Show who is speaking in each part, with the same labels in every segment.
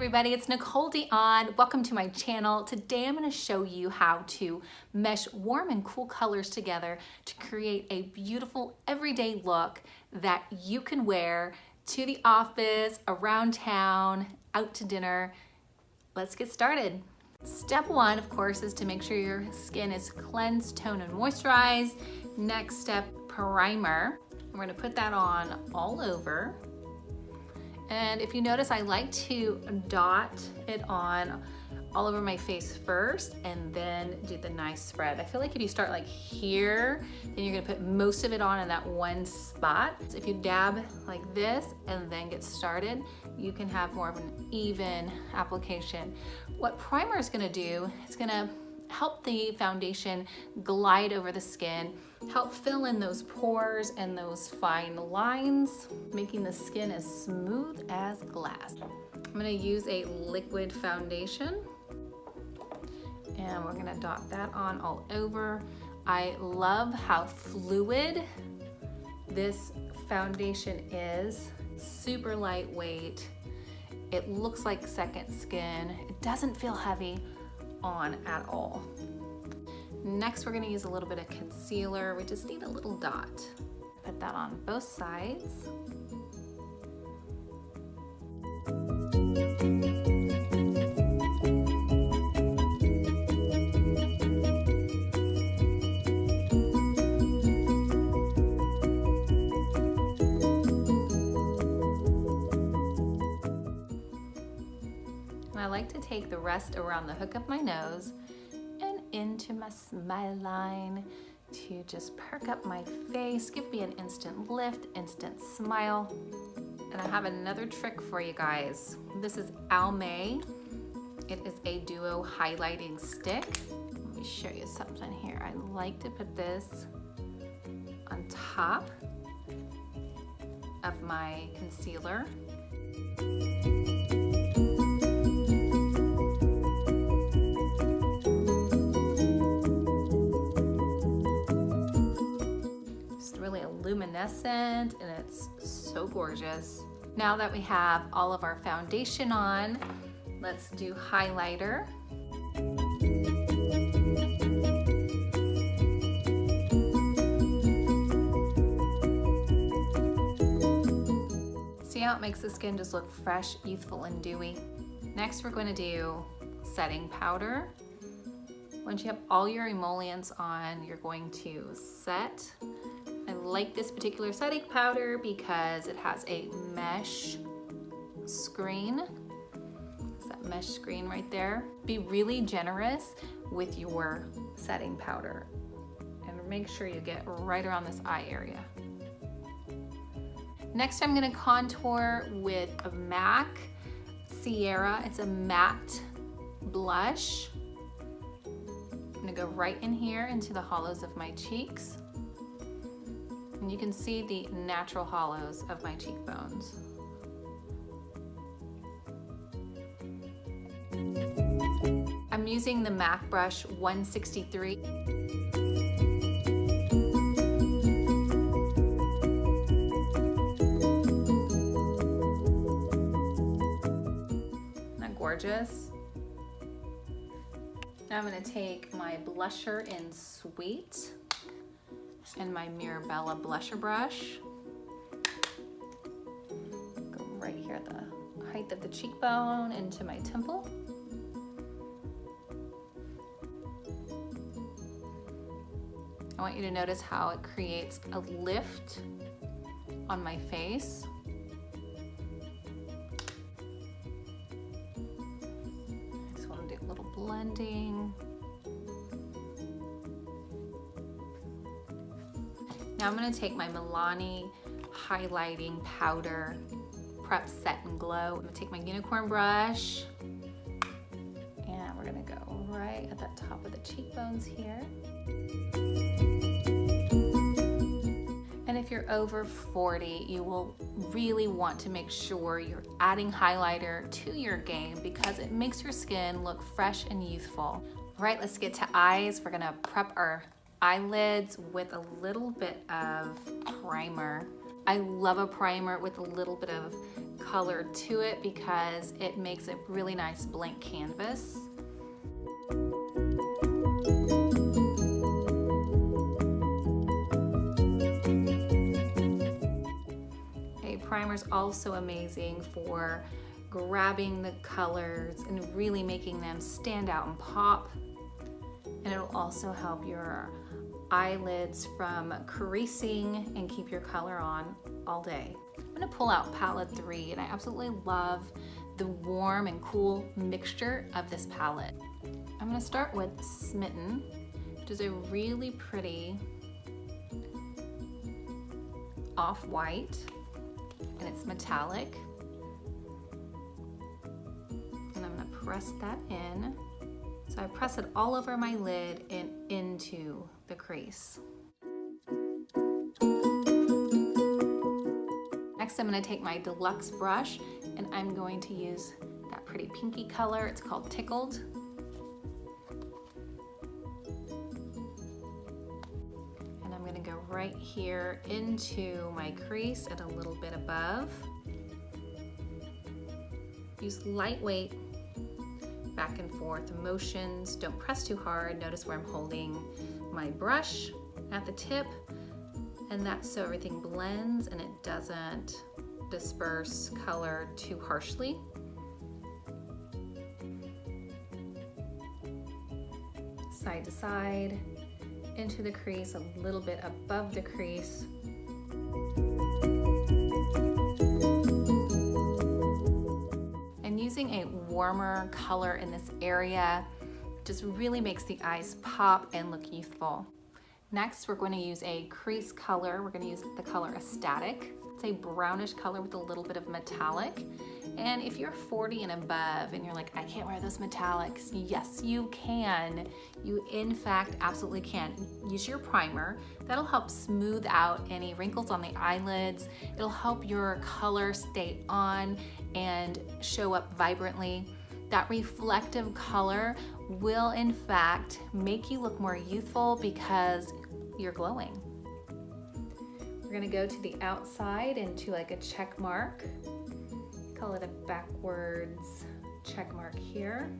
Speaker 1: everybody, it's Nicole Dionne. Welcome to my channel. Today I'm going to show you how to mesh warm and cool colors together to create a beautiful everyday look that you can wear to the office, around town, out to dinner. Let's get started. Step one, of course, is to make sure your skin is cleansed, toned, and moisturized. Next step, primer. We're going to put that on all over. And if you notice, I like to dot it on all over my face first and then do the nice spread. I feel like if you start like here, then you're gonna put most of it on in that one spot. So if you dab like this and then get started, you can have more of an even application. What primer is gonna do, it's gonna help the foundation glide over the skin, help fill in those pores and those fine lines, making the skin as smooth as glass. I'm gonna use a liquid foundation and we're gonna dot that on all over. I love how fluid this foundation is. Super lightweight. It looks like second skin. It doesn't feel heavy on at all. Next, we're gonna use a little bit of concealer. We just need a little dot. Put that on both sides. I like to take the rest around the hook of my nose and into my smile line to just perk up my face, give me an instant lift, instant smile. And I have another trick for you guys. This is Almay. It is a duo highlighting stick. Let me show you something here. I like to put this on top of my concealer. Luminescent, and it's so gorgeous. Now that we have all of our foundation on, let's do highlighter. See how it makes the skin just look fresh, youthful, and dewy? Next, we're going to do setting powder. Once you have all your emollients on, you're going to set. I like this particular setting powder because it has a mesh screen. It's that mesh screen right there. Be really generous with your setting powder and make sure you get right around this eye area. Next, I'm gonna contour with a MAC Sierra. It's a matte blush. I'm gonna go right in here into the hollows of my cheeks. And you can see the natural hollows of my cheekbones. I'm using the MAC brush 163. Isn't that gorgeous? Now I'm going to take my blusher in Sweet and my Mirabella blusher brush. Go right here at the height of the cheekbone into my temple. I want you to notice how it creates a lift on my face. I just want to do a little blending. Now I'm going to take my Milani highlighting powder, Prep Set and Glow. I'm going to take my unicorn brush and we're going to go right at the top of the cheekbones here. And if you're over 40, you will really want to make sure you're adding highlighter to your game because it makes your skin look fresh and youthful. All right, let's get to eyes. We're going to prep our eyelids with a little bit of primer. I love a primer with a little bit of color to it because it makes a really nice blank canvas. Primer is also amazing for grabbing the colors and really making them stand out and pop. And it'll also help your eyelids from creasing and keep your color on all day. I'm gonna pull out palette 3, and I absolutely love the warm and cool mixture of this palette. I'm gonna start with Smilten, which is a really pretty off-white. And it's metallic. And I'm gonna press that in. So I press it all over my lid and into the crease. Next, I'm gonna take my deluxe brush and I'm going to use that pretty pinky color. It's called Tickled. Right here into my crease and a little bit above. Use lightweight back and forth motions. Don't press too hard. Notice where I'm holding my brush at the tip, and that's so everything blends and it doesn't disperse color too harshly. Side to side. Into the crease, a little bit above the crease. And using a warmer color in this area just really makes the eyes pop and look youthful. Next, we're going to use a crease color. We're going to use the color Ecstatic. It's a brownish color with a little bit of metallic. And if you're 40 and above and you're like, I can't wear those metallics, yes, you can. You in fact absolutely can. Use your primer. That'll help smooth out any wrinkles on the eyelids. It'll help your color stay on and show up vibrantly. That reflective color will in fact make you look more youthful because you're glowing. We're gonna go to the outside into like a check mark. Call it a backwards check mark here.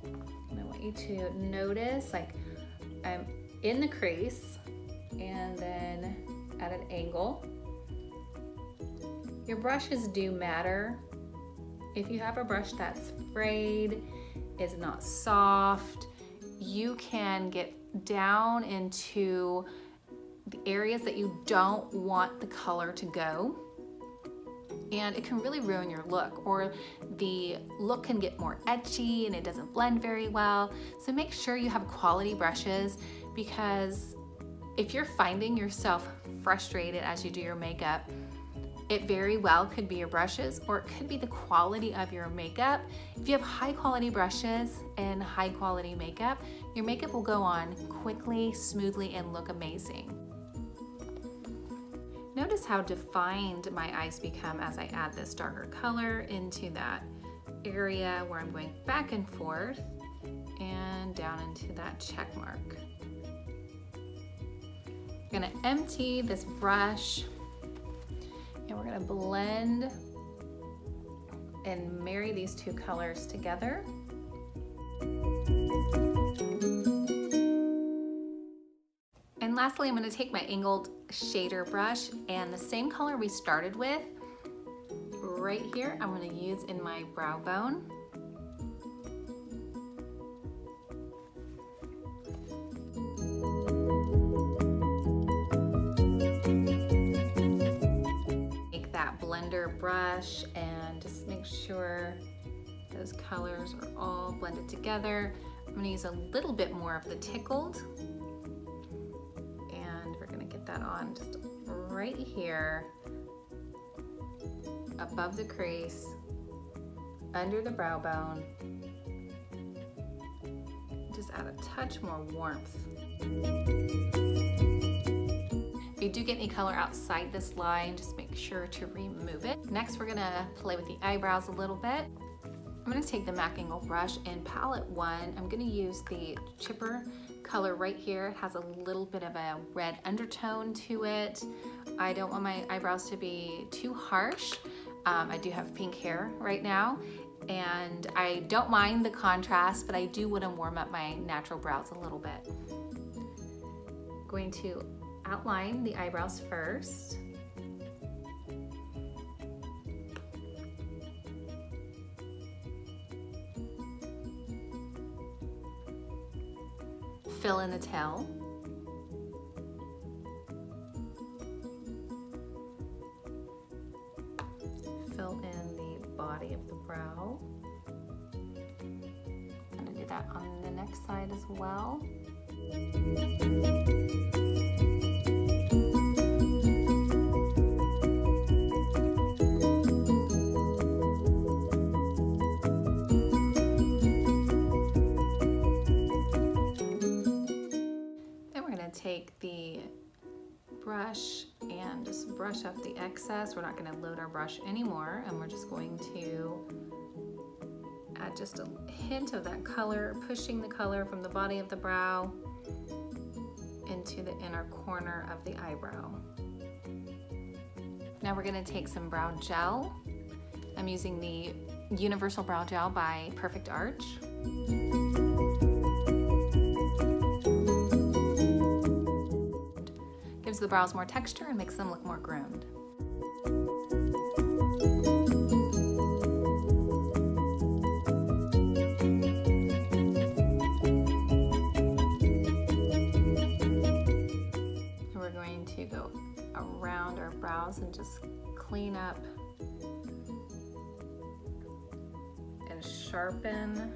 Speaker 1: And I want you to notice like I'm in the crease and then at an angle. Your brushes do matter. If you have a brush that's frayed, is not soft, you can get down into the areas that you don't want the color to go, and it can really ruin your look, or the look can get more etchy and it doesn't blend very well. So make sure you have quality brushes, because if you're finding yourself frustrated as you do your makeup, it very well could be your brushes, or it could be the quality of your makeup. If you have high quality brushes and high quality makeup, your makeup will go on quickly, smoothly, and look amazing. Notice how defined my eyes become as I add this darker color into that area where I'm going back and forth and down into that check mark. I'm gonna empty this brush and we're gonna blend and marry these two colors together. And lastly, I'm gonna take my angled shader brush and the same color we started with right here, I'm gonna use in my brow bone. Take that blender brush and just make sure those colors are all blended together. I'm gonna use a little bit more of the Tickled. That on just right here above the crease, under the brow bone. Just add a touch more warmth. If you do get any color outside this line, just make sure to remove it. Next, we're gonna play with the eyebrows a little bit. I'm gonna take the MAC Angle brush in palette 1. I'm gonna use the chipper color right here. It has a little bit of a red undertone to it. I don't want my eyebrows to be too harsh, I do have pink hair right now, and I don't mind the contrast, but I do want to warm up my natural brows a little bit. Going to outline the eyebrows first. Fill in the tail. Fill in the body of the brow. I'm gonna do that on the next side as well. Take the brush and just brush up the excess. We're not going to load our brush anymore, and we're just going to add just a hint of that color, pushing the color from the body of the brow into the inner corner of the eyebrow. Now we're going to take some brow gel. I'm using the Universal Brow Gel by Perfect Arch. Gives the brows more texture and makes them look more groomed. And we're going to go around our brows and just clean up and sharpen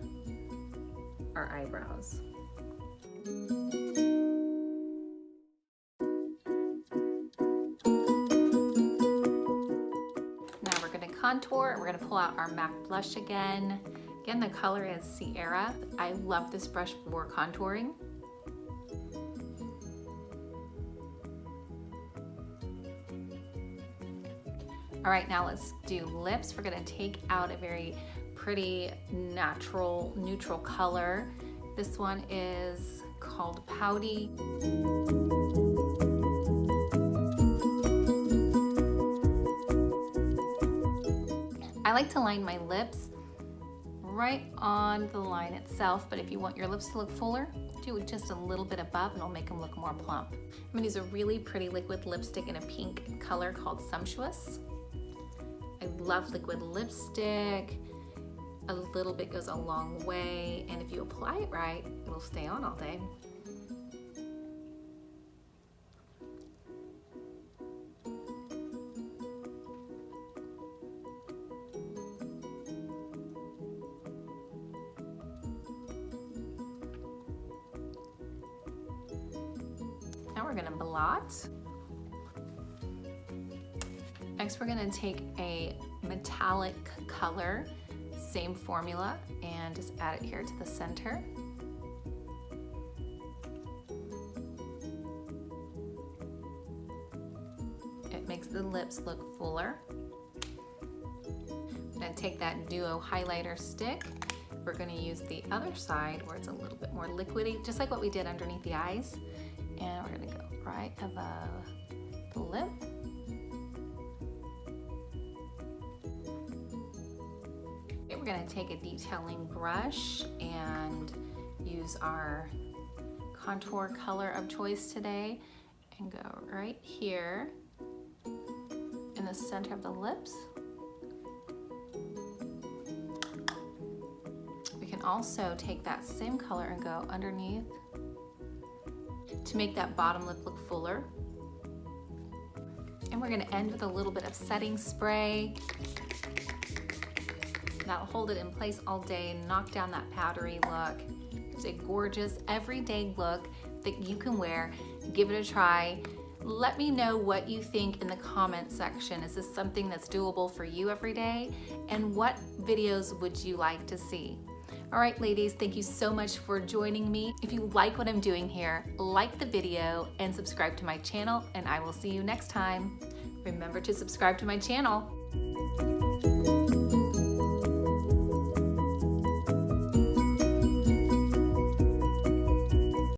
Speaker 1: our eyebrows. Contour. We're going to pull out our MAC blush again. Again, the color is Sierra. I love this brush for contouring. All right, now let's do lips. We're going to take out a very pretty natural neutral color. This one is called Pouty. I like to line my lips right on the line itself, but if you want your lips to look fuller, do it just a little bit above and it'll make them look more plump. I'm gonna use a really pretty liquid lipstick in a pink color called Sumptuous. I love liquid lipstick. A little bit goes a long way, and if you apply it right, it'll stay on all day. Now we're gonna blot. Next we're gonna take a metallic color, same formula, and just add it here to the center. It makes the lips look fuller. I'm gonna take that Duo highlighter stick. We're gonna use the other side where it's a little bit more liquidy, just like what we did underneath the eyes. And we're gonna go right above the lip. Okay, we're gonna take a detailing brush and use our contour color of choice today and go right here in the center of the lips. We can also take that same color and go underneath to make that bottom lip look fuller. And we're gonna end with a little bit of setting spray. That'll hold it in place all day, knock down that powdery look. It's a gorgeous everyday look that you can wear. Give it a try. Let me know what you think in the comment section. Is this something that's doable for you every day? And what videos would you like to see? All right, ladies, thank you so much for joining me. If you like what I'm doing here, like the video and subscribe to my channel, and I will see you next time. Remember to subscribe to my channel.